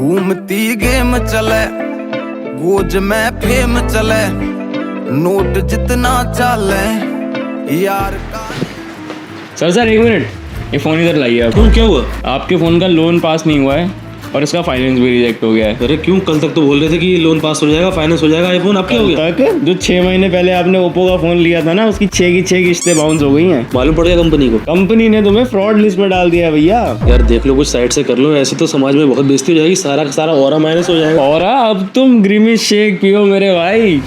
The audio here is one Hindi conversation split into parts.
घूमती गेम चले, गोज में फेम चले, नोट जितना चले यार का। सर एक मिनट, ये फ़ोन इधर लाइए आप। क्यों, क्या हुआ? आपके फ़ोन का लोन पास नहीं हुआ है और इसका फाइनेंस भी रिजेक्ट हो गया है। अरे क्यों, कल तक तो बोल रहे थे कि लोन पास हो जाएगा, फाइनेंस हो जाएगा, आईफोन अब क्या हो गया? तक जो 6 महीने पहले आपने ओप्पो का फ़ोन लिया था ना, उसकी 6 की 6 किस्तें बाउंस हो गई हैं। मालूम पड़ गया कंपनी को? कंपनी ने तुम्हें फ्रॉड लिस्ट में डाल दिया है भैया। यार देख लो, कुछ साइड से कर लो, ऐसे तो समाज में बहुत बेइज्जती हो जाएगी, सारा का सारा ऑरा माइनस हो जाएगा। और अब तुम ग्रीमी शेक पियो मेरे भाई।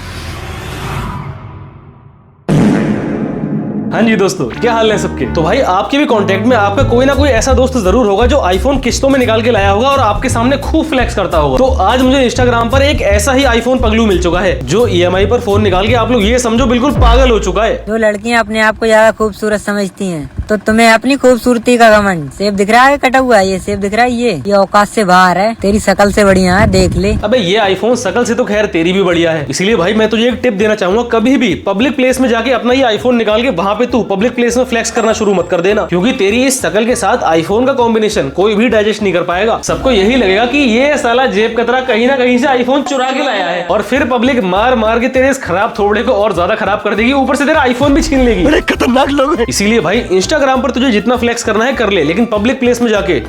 हाँ जी दोस्तों, क्या हाल है सबके? तो भाई आपके भी कांटेक्ट में आपका कोई ना कोई ऐसा दोस्त जरूर होगा जो आईफोन किस्तों में निकाल के लाया होगा और आपके सामने खूब फ्लेक्स करता होगा। तो आज मुझे इंस्टाग्राम पर एक ऐसा ही आईफोन पगलू मिल चुका है जो ईएमआई पर फोन निकाल के आप लोग ये समझो बिल्कुल पागल हो चुका है। जो लड़कियां अपने आप को ज्यादा खूबसूरत समझती हैं, तो तुम्हें अपनी खूबसूरती का घमंड। सेब दिख रहा है कटा हुआ, ये सेब दिख रहा है, ये औकात से बाहर है, तेरी शकल से बढ़िया है, देख ले। अबे ये आईफोन शकल से तो खैर तेरी भी बढ़िया है, इसलिए भाई मैं तुझे एक टिप देना चाहूंगा, कभी भी पब्लिक प्लेस में जाके अपना ये आईफोन निकाल के वहाँ पे तू पब्लिक प्लेस में फ्लेक्स करना शुरू मत कर देना, क्योंकि तेरी इस शकल के साथ आईफोन का कॉम्बिनेशन कोई भी डाइजेस्ट नहीं कर पाएगा। सबको यही लगेगा कि ये साला जेब कतरा कहीं ना कहीं से आईफोन चुरा के लाया है, और फिर पब्लिक मार मार के तेरे इस खराब थोबड़े को और ज्यादा खराब कर देगी, ऊपर से तेरा आईफोन भी छीन लेगी। बड़े खतरनाक लोग हैं। इसीलिए भाई इंस्टाग्राम पर तुझे जितना फ्लेक्स करना है कर ले, लेकिन पब्लिक प्लेस में जाके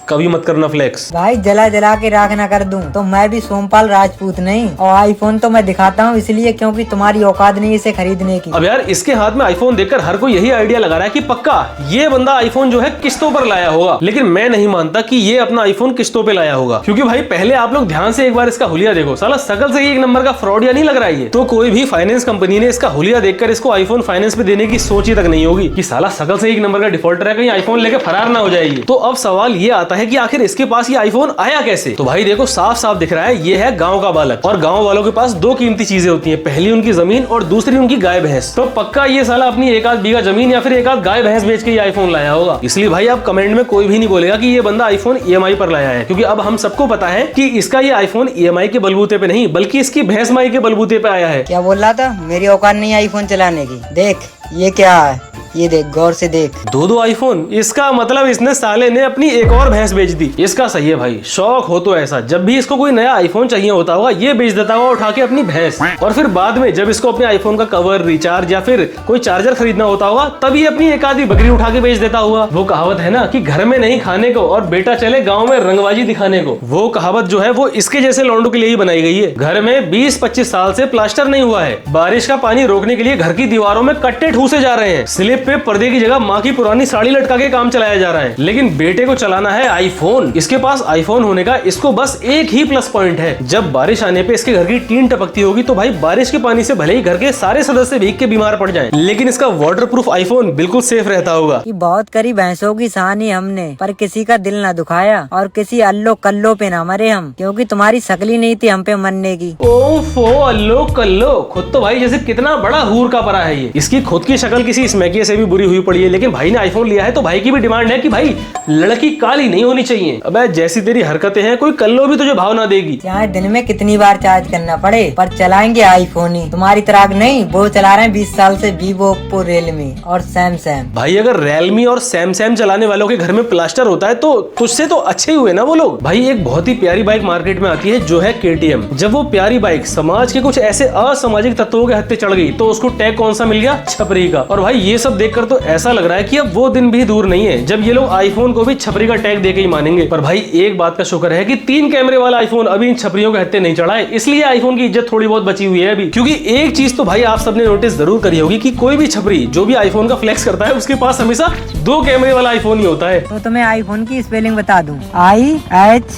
कभी मत करना फ्लेक्स। भाई जला जला के राख ना कर दूं तो मैं भी सोमपाल राजपूत नहीं, और आईफोन तो मैं दिखाता हूँ इसलिए क्योंकि तुम्हारी औकात नहीं इसे खरीदने की। अब यार इसके हाथ में आईफोन देखकर हर कोई यही आइडिया लगा रहा है कि पक्का ये बंदा आईफोन जो है किस्तों पर लाया होगा, लेकिन मैं नहीं मानता कि ये अपना आईफोन किस्तों पे लाया होगा, क्योंकि भाई पहले आप लोग ध्यान से एक बार इसका हुलिया देखो, साला शकल से ही एक नंबर का फ्रॉड या नहीं लग रहा है ये। तो कोई भी फाइनेंस कंपनी ने इसका हुलिया देखकर इसको आईफोन फाइनेंस पे देने की सोची तक नहीं होगी कि साला शकल से एक नंबर का डिफॉल्टर है, कहीं आईफोन लेके फरार ना हो जाएगी। तो अब सवाल ये आता है कि आखिर इसके पास ये आईफोन आया कैसे? तो भाई देखो साफ साफ दिख रहा है, ये है गांव का बालक, और गांव वालों के पास दो कीमती चीजें होती हैं, पहली उनकी जमीन और दूसरी उनकी गाय भैंस। तो पक्का ये साला अपनी एक आध बीघा जमीन या फिर एक आध गाय भैंस बेच के ये आईफोन लाया होगा। इसलिए भाई आप कमेंट में कोई भी नहीं बोलेगा कि ये बंदा आईफोन ईएमआई पर लाया है, क्योंकि अब हम सबको पता है कि इसका ये आईफोन ईएमआई के बलबूते पे नहीं बल्कि इसकी भैंस माई के बलबूते पे आया है। क्या बोल रहा था? मेरी औकात नहीं आईफोन चलाने की। देख ये क्या है, ये देख गौर से देख। दो आईफोन, इसका मतलब इसने साले ने अपनी एक और भैंस बेच दी। इसका सही है भाई, शौक हो तो ऐसा, जब भी इसको कोई नया आईफोन चाहिए होता होगा ये बेच देता होगा उठा के अपनी भैंस, और फिर बाद में जब इसको अपने आईफोन का कवर, रिचार्ज या फिर कोई चार्जर खरीदना होता होगा तब ये अपनी एक आधी बकरी उठा के बेच देता होगा। वो कहावत है ना कि घर में नहीं खाने को और बेटा चले गाँव में रंगबाजी दिखाने को, वो कहावत जो है वो इसके जैसे लौंडों के लिए ही बनाई गई है। घर में 20-25 साल से प्लास्टर नहीं हुआ है, बारिश का पानी रोकने के लिए घर की दीवारों में कट्टे ठूसे जा रहे हैं, स्लिप पे पर्दे की जगह माँ की पुरानी साड़ी लटका के काम चलाया जा रहा है, लेकिन बेटे को चलाना है आईफोन। इसके पास आईफोन होने का इसको बस एक ही प्लस पॉइंट है, जब बारिश आने पे इसके घर की टीन टपकती होगी तो भाई बारिश के पानी से भले ही घर के सारे सदस्य भीग के बीमार पड़ जाएं, लेकिन इसका वाटरप्रूफ आईफोन बिल्कुल सेफ रहता होगा। कि बहुत करी भैंसों की सहानी हमने, पर किसी का दिल न दुखाया और किसी अल्लो कल्लो पे ना मरे हम, क्योंकि तुम्हारी शकल नहीं थी हम पे मरने की। ओफो अल्लो कल्लो, खुद तो भाई जैसे कितना बड़ा हूर का परा है ये। इसकी खुद की शक्ल किसी स्मैकिया से भी बुरी हुई पड़ी है, लेकिन भाई ने आईफोन लिया है तो भाई की भी डिमांड है कि भाई लड़की काली नहीं होनी चाहिए। अबे जैसी तेरी हरकतें हैं कोई कल्लो भी तुझे भाव ना देगी। चाहे दिन में कितनी बार चार्ज करना पड़े पर चलाएंगे आईफोन ही। तुम्हारी तरह नहीं, वो चला रहे हैं 20 साल से वीवो, ओप्पो, रियलमी और सैमसंग। भाई अगर रियलमी और सैमसंग चलाने वालों के घर में प्लास्टर होता है तो तुझसे तो अच्छे ही हुए ना वो लोग। भाई एक बहुत ही प्यारी बाइक मार्केट में आती है जो है KTM। जब वो प्यारी बाइक समाज के कुछ ऐसे असामाजिक तत्वों के हत्थे चढ़ गई तो उसको टैग कौन सा मिल गया? छपरी का। और भाई ये सब देखकर तो ऐसा लग रहा है कि अब वो दिन भी दूर नहीं है जब ये लोग आईफोन को भी छपरी का टैग देके ही मानेंगे। पर भाई एक बात का शुक्र है कि 3 कैमरे वाला आईफोन अभी इन छपरियों के हत्थे नहीं चढ़ा है, इसलिए आईफोन की इज्जत थोड़ी बहुत बची हुई है अभी। क्योंकि एक चीज तो भाई आप सबने नोटिस जरूर करी होगी कि कोई भी छपरी जो भी आईफोन का फ्लेक्स करता है उसके पास हमेशा 2 कैमरे वाला आईफोन ही होता है। तो तुम्हें आईफोन की स्पेलिंग बता दूं, IHONC,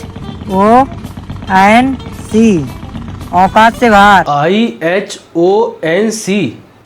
औकात से बाहर। IHONC,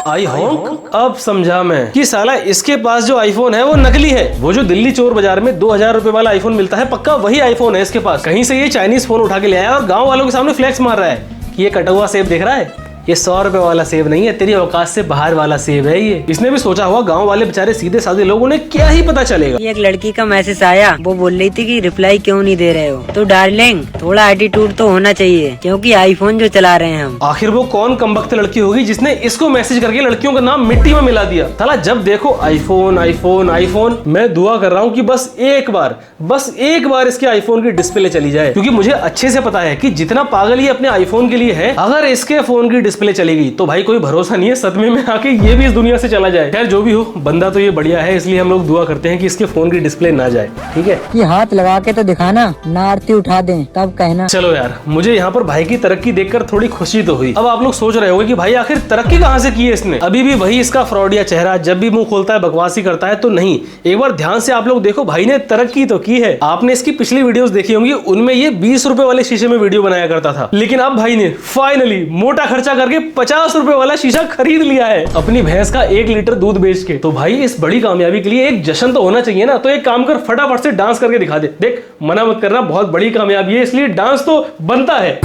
आई होंक। अब समझा मैं कि साला इसके पास जो आईफोन है वो नकली है। वो जो दिल्ली चोर बाजार में 2000 रुपए वाला आईफोन मिलता है पक्का वही आईफोन है इसके पास। कहीं से ये चाइनीज फोन उठा के ले आया और गांव वालों के सामने फ्लेक्स मार रहा है कि ये कटा हुआ सेब देख रहा है, ये 100 रुपए वाला सेब नहीं है, तेरी औकात से बाहर वाला सेब है ये। इसने भी सोचा हुआ गाँव वाले बेचारे सीधे साधे लोग, उन्हें क्या ही पता चलेगा। एक लड़की का मैसेज आया, वो बोल रही थी कि रिप्लाई क्यों नहीं दे रहे हो। तो डार्लिंग थोड़ा एटीट्यूड तो होना चाहिए, क्योंकि आईफोन जो चला रहे हैं हम। आखिर वो कौन कमबख्त लड़की होगी जिसने इसको मैसेज करके लड़कियों का नाम मिट्टी में मिला दिया। साला जब देखो आईफोन आईफोन आईफोन। मैं दुआ कर रहा हूँ कि बस एक बार इसके आईफोन की डिस्प्ले चली जाए, क्योंकि मुझे अच्छे से पता है कि जितना पागल ये अपने आईफोन के लिए है, अगर इसके फोन की डिस्प्ले चली गई तो भाई कोई भरोसा नहीं है, सदमे में आके ये भी इस दुनिया से चला जाए। खैर जो भी हो, बंदा तो ये बढ़िया है, इसलिए हम लोग दुआ करते हैं कि इसके फोन की डिस्प्ले ना जाए। ठीक है, ये हाथ लगा के तो दिखाना, ना आरती उठा दें तब कहना। चलो यार, मुझे यहाँ पर भाई की तरक्की देखकर थोड़ी खुशी तो हुई। अब आप लोग सोच रहे होंगे कि भाई आखिर तरक्की कहाँ से की है इसने। अभी भी वही इसका फ्रॉडिया चेहरा, जब भी मुंह खोलता है बकवासी करता है। तो नहीं, एक बार ध्यान से आप लोग देखो, भाई ने तरक्की तो की है। आपने इसकी पिछली वीडियोस देखी होंगी, उनमें ये 20 रुपए वाले शीशे में वीडियो बनाया करता था, लेकिन अब भाई ने फाइनली मोटा खर्चा करके 50 रुपए वाला शीशा खरीद लिया है अपनी भैंस का 1 लीटर दूध बेच के। तो भाई इस बड़ी कामयाबी के लिए एक जश्न तो होना चाहिए ना। तो एक काम कर, फटाफट से डांस करके दिखा दे। देख, मना मत करना, बहुत बड़ी कामयाबी है, इसलिए डांस तो बनता है।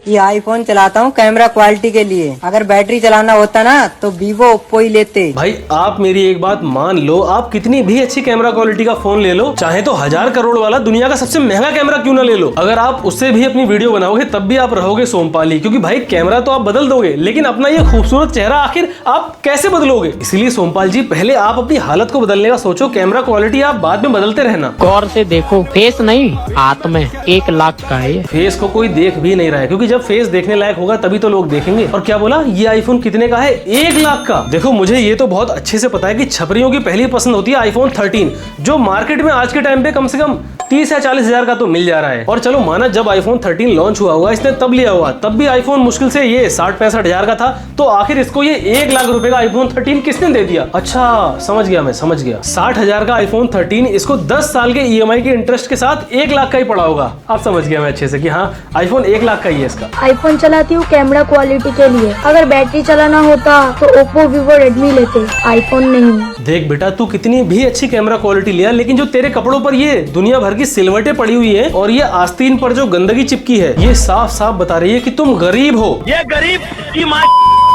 ये आईफोन चलाता हूँ कैमरा क्वालिटी के लिए, अगर बैटरी चलाना होता ना तो वीवो ओप्पो ही लेते। भाई आप मेरी एक बात मान लो, आप कितनी भी अच्छी कैमरा क्वालिटी का फोन ले लो, चाहे तो 1000 करोड़ वाला दुनिया का सबसे महंगा कैमरा क्यों ना ले लो, अगर आप उससे भी अपनी वीडियो बनाओगे तब भी आप रहोगे सोमपाली। क्योंकि भाई कैमरा तो आप बदल दोगे, लेकिन अपना ये खूबसूरत चेहरा आखिर आप कैसे बदलोगे। इसलिए सोमपाल जी, पहले आप अपनी हालत को बदलने का सोचो, कैमरा क्वालिटी आप बाद में बदलते रहना। गौर से देखो, फेस नहीं हाथ में 1 लाख का है। फेस को कोई देख भी नहीं रहा है, क्योंकि जब फेस देखने लायक होगा तभी तो लोग देखेंगे। और क्या बोला, ये आईफोन कितने का है? 1 लाख का। देखो मुझे ये तो बहुत अच्छे से पता है कि छपरियों की पहली पसंद होती है आईफोन 13, जो मार्केट में आज के टाइम पे कम से कम 30 या 40 हजार का तो मिल जा रहा है। और चलो माना जब आईफोन 13 लॉन्च हुआ होगा, इसने तब लिया हुआ, तब भी आईफोन मुश्किल से ये 60-65 हजार का था। तो आखिर इसको ये 1 लाख रुपए का आईफोन 13 किसने दे दिया? अच्छा समझ गया, मैं समझ गया। 60 हजार का आईफोन 13 इसको 10 साल के EMI के इंटरेस्ट के साथ 1 लाख का ही पड़ा होगा। आप समझ गया मैं अच्छे से कि हाँ, आईफोन 1 लाख का ही है इसका। आईफोन चलाती हूँ कैमरा क्वालिटी के लिए, अगर बैटरी चलाना होता तो ओप्पो वीवो रेडमी लेते, आईफोन नहीं। देख बेटा, तू कितनी भी अच्छी कैमरा क्वालिटी लिया, लेकिन जो तेरे कपड़ों पर ये दुनिया भर की सिलवटें पड़ी हुई है और ये आस्तीन पर जो गंदगी चिपकी है, ये साफ साफ बता रही है कि तुम गरीब हो। ये गरीब की माँ।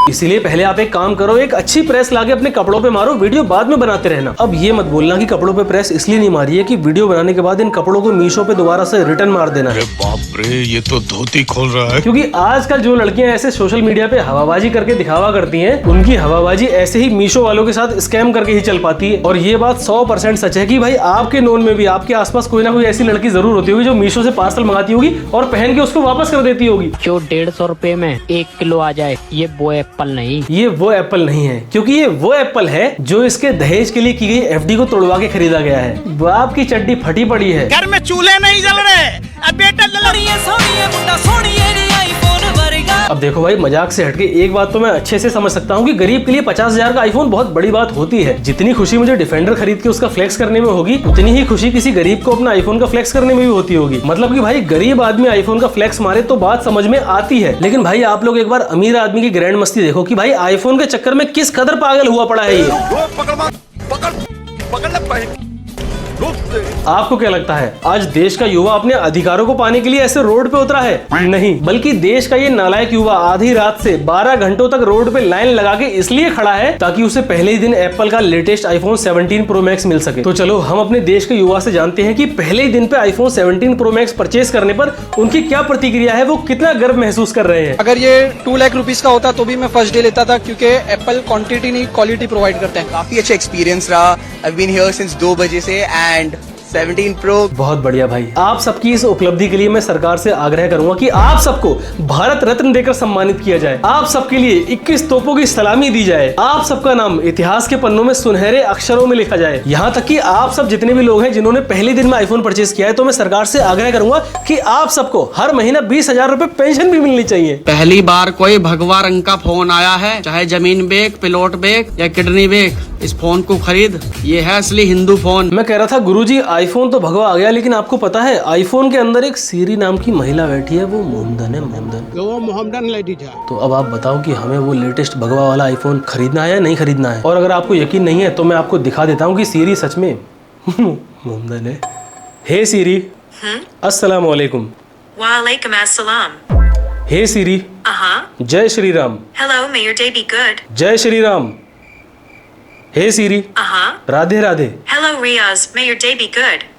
इसीलिए पहले आप एक काम करो, एक अच्छी प्रेस लाके अपने कपड़ों पे मारो, वीडियो बाद में बनाते रहना। अब ये मत बोलना कि कपड़ों पे प्रेस इसलिए नहीं मारी है कि वीडियो बनाने के बाद इन कपड़ों को मीशो पे दोबारा से रिटर्न मार देना है। बाप रे, ये तो धोती खोल रहा है। क्योंकि आजकल जो लड़कियां ऐसे सोशल मीडिया पे हवाबाजी करके दिखावा करती हैं, उनकी हवाबाजी ऐसे ही मीशो वालों के साथ स्कैम करके ही चल पाती है। और ये बात 100% सच है कि भाई आपके नोन में भी, आपके आसपास कोई ना कोई ऐसी लड़की जरूर होती होगी जो मीशो से पार्सल मंगाती होगी और पहन के उसको वापस कर देती होगी। जो 150 रुपए में 1 किलो आ जाए, ये वो एप्पल नहीं, ये वो एप्पल नहीं है, क्योंकि ये वो एप्पल है जो इसके दहेज के लिए की गई FD को तोड़वा के खरीदा गया है। बाप की चड्डी फटी पड़ी है। घर में चूल्हे नहीं जल रहे, अब बेटा अब देखो भाई, मजाक से हटके एक बात तो मैं अच्छे से समझ सकता हूँ कि गरीब के लिए 50 हजार का आईफोन बहुत बड़ी बात होती है। जितनी खुशी मुझे डिफेंडर खरीद के उसका फ्लेक्स करने में होगी, उतनी ही खुशी किसी गरीब को अपना आईफोन का फ्लेक्स करने में भी होती होगी। मतलब कि भाई गरीब आदमी आईफोन का फ्लेक्स मारे तो बात समझ में आती है, लेकिन भाई आप लोग एक बार अमीर आदमी की ग्रैंड मस्ती देखो कि भाई आईफोन के चक्कर में किस कदर पागल हुआ पड़ा है ये। आपको क्या लगता है आज देश का युवा अपने अधिकारों को पाने के लिए ऐसे रोड पे उतरा है? नहीं, बल्कि देश का ये नालायक युवा आधी रात से 12 घंटों तक रोड पे लाइन लगा के इसलिए खड़ा है ताकि उसे पहले ही दिन एप्पल का लेटेस्ट आईफोन 17 प्रो मैक्स मिल सके। तो चलो हम अपने देश के युवा से जानते हैं कि पहले ही दिन पे आईफोन 17 प्रो मैक्स परचेज करने पर उनकी क्या प्रतिक्रिया है, वो कितना गर्व महसूस कर रहे हैं। अगर ये 2 लाख रुपीस का होता तो भी मैं फर्स्ट डे लेता था, क्योंकि एप्पल क्वांटिटी नहीं क्वालिटी प्रोवाइड करते हैं। काफी अच्छा एक्सपीरियंस रहा। आई बीन हियर सिंस 2 बजे से एंड 17 प्रो बहुत बढ़िया भाई। आप सबकी इस उपलब्धि के लिए मैं सरकार से आग्रह करूंगा कि आप सबको भारत रत्न देकर सम्मानित किया जाए, आप सबके लिए 21 तोपों की सलामी दी जाए, आप सबका नाम इतिहास के पन्नों में सुनहरे अक्षरों में लिखा जाए। यहाँ तक कि आप सब जितने भी लोग हैं जिन्होंने पहले दिन में आईफोन परचेज किया है, तो मैं सरकार से आग्रह करूंगा कि आप सबको हर महीना 20,000 रुपए पेंशन भी मिलनी चाहिए। पहली बार कोई भगवा रंग का फोन आया है, चाहे जमीन बेक, पिलोट बेक या किडनी बेक, इस फोन को खरीद, ये है असली हिंदू फोन। मैं कह रहा था गुरुजी, आईफोन तो भगवा आ गया, लेकिन आपको पता है आईफोन के अंदर एक सीरी नाम की महिला बैठी है, वो मोहम्मदन है। मोहम्मदन लेडी है। तो अब आप बताओ कि हमें वो लेटेस्ट भगवा वाला आईफोन खरीदना है या नहीं खरीदना है। और अगर आपको यकीन नहीं है तो मैं आपको दिखा देता हूँ कि सीरी सच में मुमदन है। हे सीरी, अस्सलाम वालेकुम। वालेकुम अस्सलाम। हे सीरी, जय Shri Ram. Hello, may your day be good. जय श्री राम। हे सीरी, Radhe Radhe. Hello Riaz, may your day be good.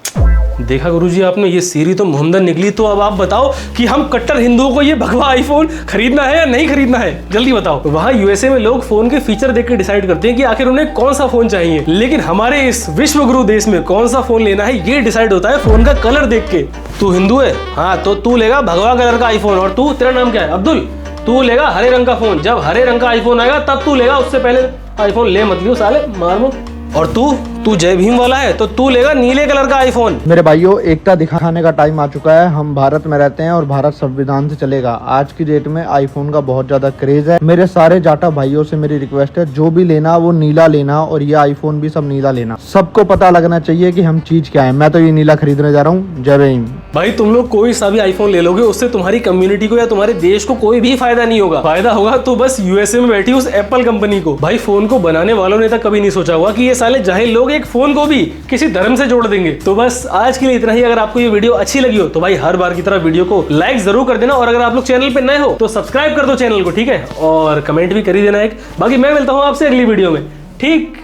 देखा गुरुजी आपने, ये सीरी तो मुहम्मदन निकली। तो अब आप बताओ कि हम कट्टर हिंदुओं को ये भगवा आईफोन खरीदना है या नहीं खरीदना है, जल्दी बताओ। वहाँ यूएसए में लोग फोन के फीचर देख के डिसाइड करते हैं कि आखिर उन्हें कौन सा फोन चाहिए, लेकिन हमारे इस विश्व गुरु देश में कौन सा फोन लेना है ये डिसाइड होता है फोन का कलर देख के। तू हिंदू है, हाँ तो तू लेगा भगवा कलर का आईफोन। और तू, तेरा नाम क्या है? अब्दुल। तू लेगा हरे रंग का फोन। जब हरे रंग का आईफोन आएगा तब तू लेगा, उससे पहले आईफोन ले मत लियो साले, मार। और तू जय भीम वाला है तो तू लेगा नीले कलर का आईफोन। मेरे भाइयों, एकता दिखाने का टाइम आ चुका है। हम भारत में रहते हैं और भारत संविधान से चलेगा। आज की डेट में आईफोन का बहुत ज्यादा क्रेज है। मेरे सारे जाटा भाइयों से मेरी रिक्वेस्ट है, जो भी लेना वो नीला लेना, और ये आईफोन भी सब नीला लेना। सबको पता लगना चाहिए कि हम चीज क्या है। मैं तो ये नीला खरीदने जा रहा हूँ। जय भीम। भाई तुम लोग कोई सा भी आईफोन ले लोगे, उससे तुम्हारी कम्युनिटी को या तुम्हारे देश को कोई भी फायदा नहीं होगा। फायदा होगा तो बस यूएसए में बैठी उस एप्पल कंपनी को। भाई फोन को बनाने वालों ने तक कभी नहीं सोचा हुआ कि ये साले जाहिल लोग एक फोन को भी किसी धर्म से जोड़ देंगे। तो बस आज के लिए इतना ही। अगर आपको ये वीडियो अच्छी लगी हो तो भाई हर बार की तरह वीडियो को लाइक जरूर कर देना, और अगर आप लोग चैनल पे नए हो तो सब्सक्राइब कर दो चैनल को, ठीक है? और कमेंट भी कर ही देना एक। बाकी मैं मिलता हूँ आपसे अगली वीडियो में, ठीक।